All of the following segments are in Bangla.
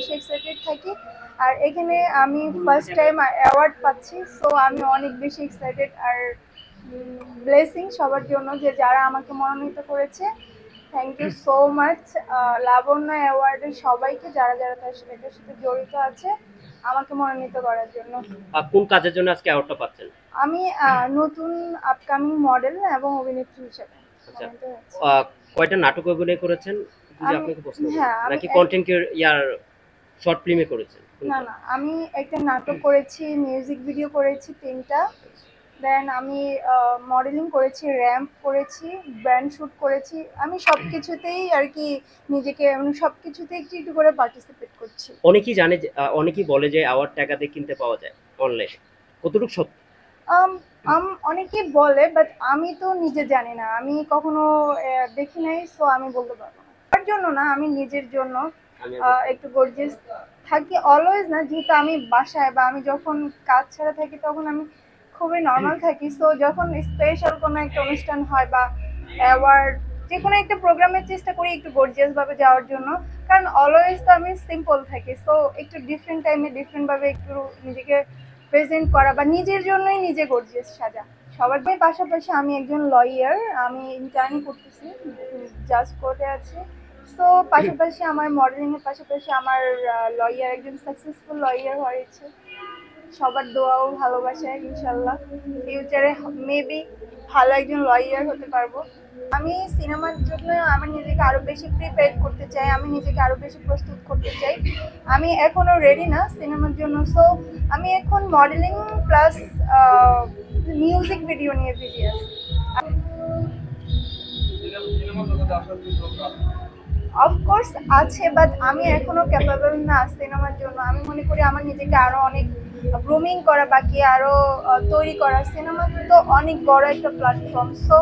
বেশি এক্সাইটেড থাকি। আর এখানে আমি ফার্স্ট টাইম অ্যাওয়ার্ড পাচ্ছি, সো আমি অনেক বেশি এক্সাইটেড। আর ব্লেসিং সবার জন্য যে যারা আমাকে মনোনীত করেছে, থ্যাংক ইউ সো মাচ লাবণ্য অ্যাওয়ার্ডের সবাইকে, যারা যারা এটার সাথে জড়িত আছে আমাকে মনোনীত করার জন্য। কোন কাজের জন্য আজকে অ্যাওয়ার্ডটা পাচ্ছেন? আমি নতুন আপকামিং মডেল এবং অভিনেত্রী হিসেবে আচ্ছা, মনোনীত হয়েছি। কয়টা নাটক অভিনয় করেছেন যদি আমি আপনাকে প্রশ্ন করি, হ্যাঁ আমি নাকি কন্টেন্ট ইয়ার শর্ট ফিল্মে করেছেন? না না, আমি একটা নাটক করেছি, মিউজিক ভিডিও করেছি 3টা। দেন আমি মডেলিং করেছি, র্যাম্প করেছি, ব্যান্ড শ্যুট করেছি। আমি সব কিছুতেই আর কি নিজেকে সব কিছুতেই একটু একটু করে পার্টিসিপেট করছি। অনেকেই জানে যে অনেকেই বলে যে অ্যাওয়ার্ড টাকা দিয়ে কিনতে পাওয়া যায় অনলাইনে, কতটুকু সত্যি? অনেকেই বলে, বাট আমি তো নিজে জানি না, আমি কখনো দেখি নাই, সো আমি বলতে পারবো না। তার জন্য না, আমি নিজের জন্য একটু গর্জিয়াস থাকি অলওয়েজ না, যেহেতু আমি বাসায় বা আমি যখন কাজ ছাড়া থাকি তখন আমি খুবই নর্মাল থাকি। সো যখন স্পেশাল কোনো একটা অনুষ্ঠান হয় বা অ্যাওয়ার্ড, যে কোনো একটা প্রোগ্রামের চেষ্টা করি একটু গর্জিয়াস ভাবে যাওয়ার জন্য, কারণ অলওয়েজ তো আমি সিম্পল থাকি। সো একটু ডিফারেন্ট টাইমে ডিফারেন্ট ভাবে একটু নিজেকে প্রেজেন্ট করা বা নিজের জন্যই নিজে গর্জিয়াস সাজা সবার পাশাপাশি আমি একজন লয়ার, আমি ইন্টার্নি করতেছি, জাজ কোর্টে আছি। সো পাশাপাশি আমার মডেলিং এর পাশাপাশি আমার লয়ার, একজন সাকসেসফুল লয়ার হওয়ার ইচ্ছে। সবার দোয়া ও ভালোবাসায় ইনশাল্লাহ ফিউচারে মেবি ভালো একজন লয়ার হতে পারবো। আমি সিনেমার জন্য আমার নিজেকে আরো বেশি প্রিপেয়ার করতে চাই, আমি নিজেকে আরো বেশি প্রস্তুত করতে চাই। আমি এখনো রেডি না সিনেমার জন্য। সো আমি এখন মডেলিং প্লাস মিউজিক ভিডিও নিয়ে বিজি আছি। অফকোর্স আছে, বাট আমি এখনো ক্যাপাবল না সিনেমার জন্য। আমি মনে করি আমার নিজেকে আরো অনেক গ্রুমিং করা বাকি, আরো তৈরি করা। সিনেমা তো অনেক বড় একটা প্ল্যাটফর্ম, সো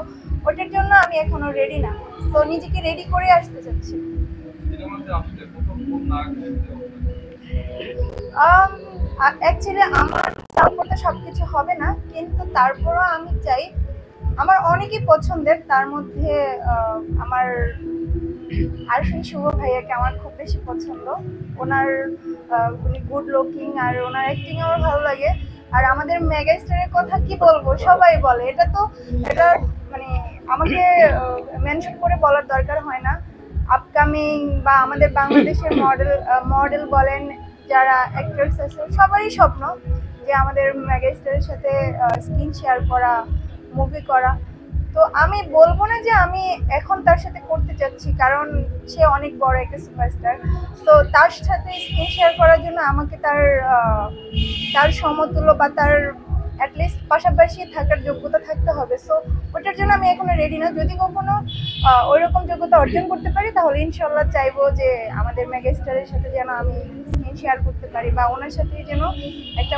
ওটার জন্য আমি এখনো রেডি না। সো নিজেকে রেডি করে আসতে চাচ্ছি। অ্যাকচুয়ালি আমার সাপোর্টে সবকিছু হবে না, কিন্তু তারপরও আমি চাই, আমার অনেকই পছন্দের, তার মধ্যে আমার আরফিন শুভ ভাইয়াকে আমার খুব বেশি পছন্দ। ওনার উনি গুড লুকিং আর ওনার অ্যাক্টিং আমার ভালো লাগে। আর আমাদের মেগা স্টারের কথা কি বলবো, সবাই বলে, এটা তো এটা মানে আমাকে মেনশন করে বলার দরকার হয় না। আপকামিং বা আমাদের বাংলাদেশের মডেল বলেন, যারা অ্যাক্টরস আছে, সবারই স্বপ্ন যে আমাদের মেগা স্টারের সাথে স্ক্রিন শেয়ার করা, মুভি করা। তো আমি বলবো না যে আমি এখন তার সাথে করতে চাচ্ছি, কারণ সে অনেক বড় একটা সুপারস্টার। তো তার সাথে স্ক্রিন শেয়ার করার জন্য আমাকে তার সমতুল্য বা তার অ্যাটলিস্ট পাশাপাশি থাকার যোগ্যতা থাকতে হবে। সো ওটার জন্য আমি এখনো রেডি না। যদি কখনো ওইরকম যোগ্যতা অর্জন করতে পারি, তাহলে ইনশাল্লাহ চাইবো যে আমাদের মেগা স্টারের সাথে যেন আমি স্ক্রিন শেয়ার করতে পারি বা ওনার সাথে যেন একটা